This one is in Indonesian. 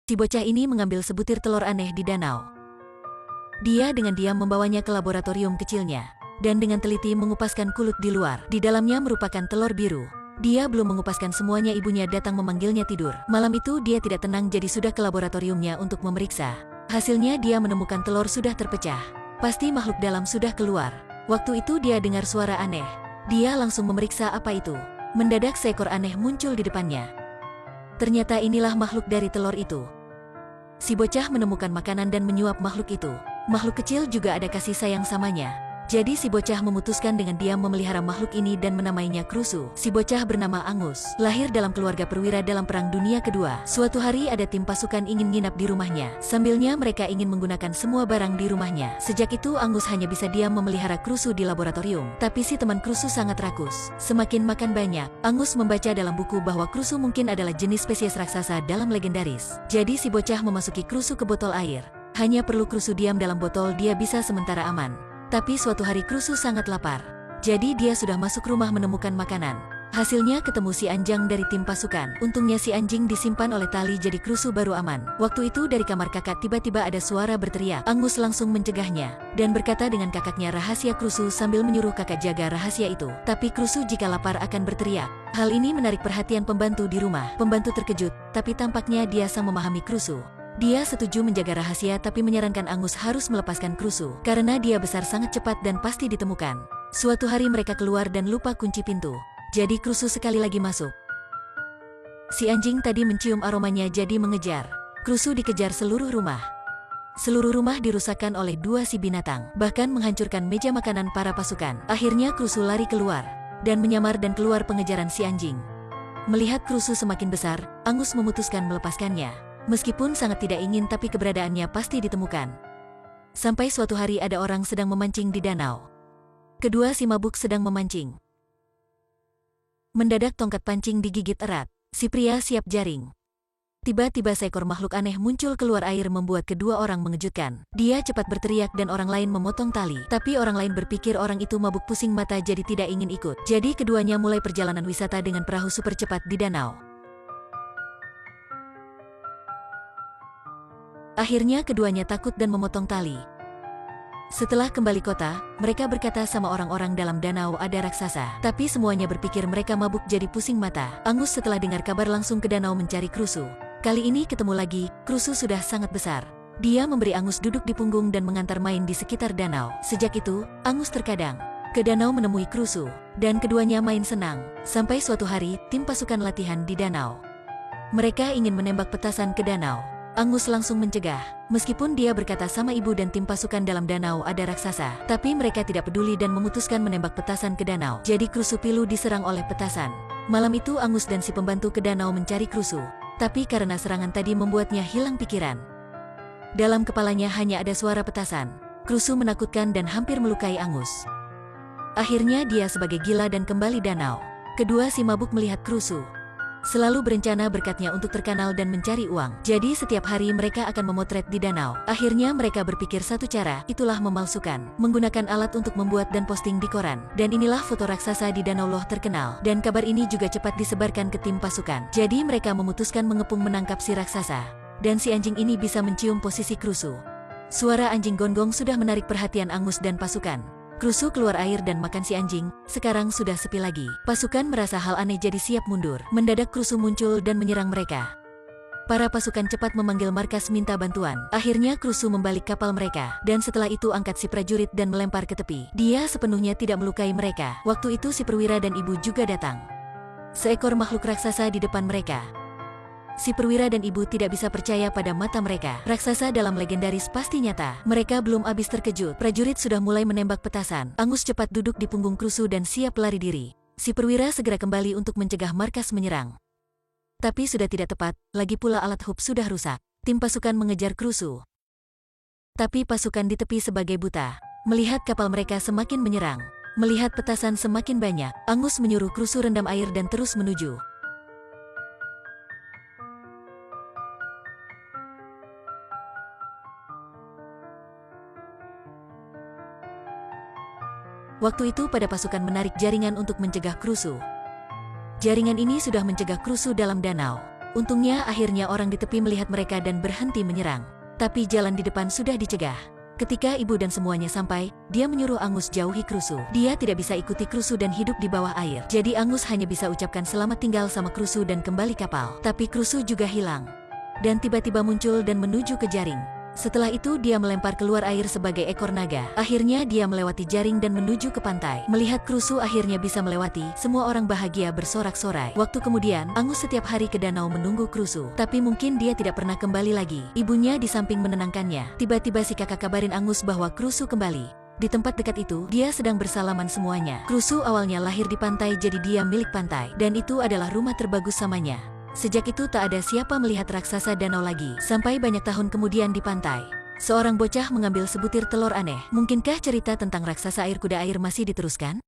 Si bocah ini mengambil sebutir telur aneh di danau. Dia dengan diam membawanya ke laboratorium kecilnya, dan dengan teliti mengupaskan kulit di luar. Di dalamnya merupakan telur biru. Dia belum mengupaskan semuanya, ibunya datang memanggilnya tidur. Malam itu dia tidak tenang, jadi sudah ke laboratoriumnya untuk memeriksa. Hasilnya dia menemukan telur sudah terpecah. Pasti makhluk dalam sudah keluar. Waktu itu dia dengar suara aneh. Dia langsung memeriksa apa itu. Mendadak seekor aneh muncul di depannya. Ternyata inilah makhluk dari telur itu. Si bocah menemukan makanan dan menyuap makhluk itu. Makhluk kecil juga ada kasih sayang samanya. Jadi si bocah memutuskan dengan diam memelihara makhluk ini dan menamainya Krusu. Si bocah bernama Angus, lahir dalam keluarga perwira dalam Perang Dunia Kedua. Suatu hari ada tim pasukan ingin nginap di rumahnya. Sambilnya mereka ingin menggunakan semua barang di rumahnya. Sejak itu Angus hanya bisa diam memelihara Krusu di laboratorium. Tapi si teman Krusu sangat rakus. Semakin makan banyak, Angus membaca dalam buku bahwa Krusu mungkin adalah jenis spesies raksasa dalam legendaris. Jadi si bocah memasuki Krusu ke botol air. Hanya perlu Krusu diam dalam botol, dia bisa sementara aman. Tapi suatu hari Krusu sangat lapar. Jadi dia sudah masuk rumah menemukan makanan. Hasilnya ketemu si anjing dari tim pasukan. Untungnya si anjing disimpan oleh tali, jadi Krusu baru aman. Waktu itu dari kamar kakak tiba-tiba ada suara berteriak. Angus langsung mencegahnya dan berkata dengan kakaknya rahasia Krusu sambil menyuruh kakak jaga rahasia itu. Tapi Krusu jika lapar akan berteriak. Hal ini menarik perhatian pembantu di rumah. Pembantu terkejut, tapi tampaknya dia sang memahami Krusu. Dia setuju menjaga rahasia tapi menyarankan Angus harus melepaskan Krusu karena dia besar sangat cepat dan pasti ditemukan. Suatu hari mereka keluar dan lupa kunci pintu. Jadi Krusu sekali lagi masuk. Si anjing tadi mencium aromanya jadi mengejar. Krusu dikejar seluruh rumah. Seluruh rumah dirusakkan oleh dua si binatang, bahkan menghancurkan meja makanan para pasukan. Akhirnya Krusu lari keluar dan menyamar dan keluar pengejaran si anjing. Melihat Krusu semakin besar, Angus memutuskan melepaskannya. Meskipun sangat tidak ingin, tapi keberadaannya pasti ditemukan. Sampai suatu hari ada orang sedang memancing di danau. Kedua si mabuk sedang memancing. Mendadak tongkat pancing digigit erat. Si pria siap jaring. Tiba-tiba seekor makhluk aneh muncul keluar air membuat kedua orang mengejutkan. Dia cepat berteriak dan orang lain memotong tali. Tapi orang lain berpikir orang itu mabuk pusing mata jadi tidak ingin ikut. Jadi keduanya mulai perjalanan wisata dengan perahu super cepat di danau. Akhirnya keduanya takut dan memotong tali. Setelah kembali kota, mereka berkata sama orang-orang dalam danau ada raksasa. Tapi semuanya berpikir mereka mabuk jadi pusing mata. Angus setelah dengar kabar langsung ke danau mencari Krusu. Kali ini ketemu lagi, Krusu sudah sangat besar. Dia memberi Angus duduk di punggung dan mengantar main di sekitar danau. Sejak itu, Angus terkadang ke danau menemui Krusu, dan keduanya main senang. Sampai suatu hari, tim pasukan latihan di danau. Mereka ingin menembak petasan ke danau. Angus langsung mencegah. Meskipun dia berkata sama ibu dan tim pasukan dalam danau ada raksasa, tapi mereka tidak peduli dan memutuskan menembak petasan ke danau. Jadi Krusu pilu diserang oleh petasan. Malam itu Angus dan si pembantu ke danau mencari Krusu. Tapi karena serangan tadi membuatnya hilang pikiran. Dalam kepalanya hanya ada suara petasan. Krusu menakutkan dan hampir melukai Angus. Akhirnya dia sebagai gila dan kembali danau. Kedua si mabuk melihat Krusu. Selalu berencana berkatnya untuk terkenal dan mencari uang. Jadi setiap hari mereka akan memotret di danau. Akhirnya mereka berpikir satu cara, itulah memalsukan. Menggunakan alat untuk membuat dan posting di koran. Dan inilah foto raksasa di danau loh terkenal. Dan kabar ini juga cepat disebarkan ke tim pasukan. Jadi mereka memutuskan mengepung menangkap si raksasa. Dan si anjing ini bisa mencium posisi Krusu. Suara anjing gonggong sudah menarik perhatian Angus dan pasukan. Krusu keluar air dan makan si anjing. Sekarang sudah sepi lagi. Pasukan merasa hal aneh jadi siap mundur. Mendadak Krusu muncul dan menyerang mereka. Para pasukan cepat memanggil markas minta bantuan. Akhirnya Krusu membalik kapal mereka. Dan setelah itu angkat si prajurit dan melempar ke tepi. Dia sepenuhnya tidak melukai mereka. Waktu itu si perwira dan ibu juga datang. Seekor makhluk raksasa di depan mereka. Si perwira dan ibu tidak bisa percaya pada mata mereka. Raksasa dalam legendaris pasti nyata. Mereka belum habis terkejut. Prajurit sudah mulai menembak petasan. Angus cepat duduk di punggung Krusu dan siap lari diri. Si perwira segera kembali untuk mencegah markas menyerang. Tapi sudah tidak tepat, lagi pula alat hub sudah rusak. Tim pasukan mengejar Krusu. Tapi pasukan di tepi sebagai buta. Melihat kapal mereka semakin menyerang. Melihat petasan semakin banyak, Angus menyuruh Krusu rendam air dan terus menuju. Waktu itu pada pasukan menarik jaringan untuk mencegah Krusu. Jaringan ini sudah mencegah Krusu dalam danau. Untungnya akhirnya orang di tepi melihat mereka dan berhenti menyerang. Tapi jalan di depan sudah dicegah. Ketika ibu dan semuanya sampai, dia menyuruh Angus jauhi Krusu. Dia tidak bisa ikuti Krusu dan hidup di bawah air. Jadi Angus hanya bisa ucapkan selamat tinggal sama Krusu dan kembali kapal. Tapi Krusu juga hilang. Dan tiba-tiba muncul dan menuju ke jaring. Setelah itu dia melempar keluar air sebagai ekor naga. Akhirnya dia melewati jaring dan menuju ke pantai. Melihat Krusu akhirnya bisa melewati, semua orang bahagia bersorak-sorai. Waktu kemudian, Angus setiap hari ke danau menunggu Krusu. Tapi mungkin dia tidak pernah kembali lagi. Ibunya di samping menenangkannya. Tiba-tiba si kakak kabarin Angus bahwa Krusu kembali. Di tempat dekat itu, dia sedang bersalaman semuanya. Krusu awalnya lahir di pantai jadi dia milik pantai. Dan itu adalah rumah terbagus samanya. Sejak itu tak ada siapa melihat raksasa danau lagi. Sampai banyak tahun kemudian di pantai, seorang bocah mengambil sebutir telur aneh. Mungkinkah cerita tentang raksasa air kuda air masih diteruskan?